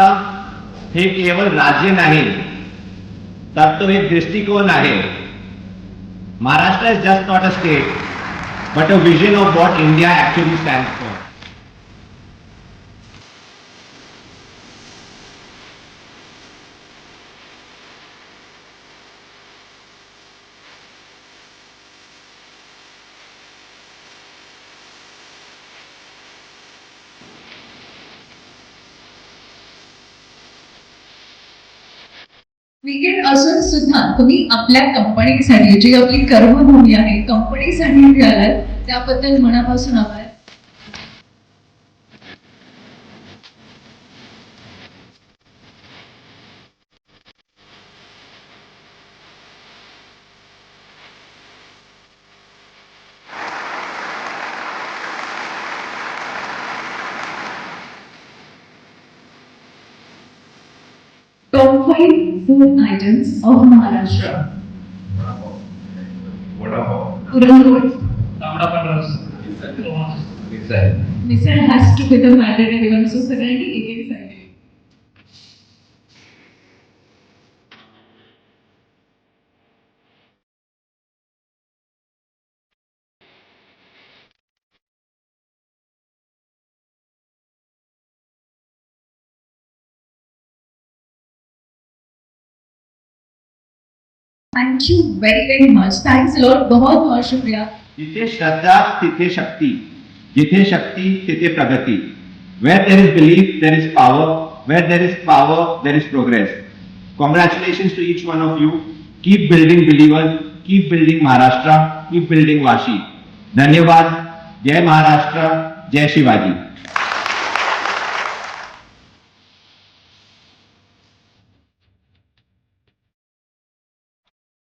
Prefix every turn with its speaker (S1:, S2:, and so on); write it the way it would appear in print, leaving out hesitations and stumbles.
S1: महाराष्ट्र हे केवळ राज्य नाही तर तो एक दृष्टिकोन आहे. Maharashtra is just not a state but a vision of what India actually stands for.
S2: Weekend असून सुद्धा तुम्ही आपल्या कंपनीसाठी जी आपली कर्मभूमी आहे कंपनीसाठी मिळालात त्याबद्दल मनापासून आभार. Top 5 food items of Maharashtra. Puran poli.
S3: तांबडा पांढरा रस्सा.
S2: Misal has to be the mandatory one. So सगळ्यांनी एक एक सांगितले. Thank you very very much. Thanks a lot. बहुत बहुत शुक्रिया.
S1: जिथे श्रद्धा तिथे शक्ती, जिथे शक्ती तिथे प्रगती. Where there is belief, there is power. Where there is power, there is progress. Congratulations to each one of you. Keep building believers. Keep building Maharashtra. Keep building Vashi. धन्यवाद. जय महाराष्ट्र. जय शिवाजी.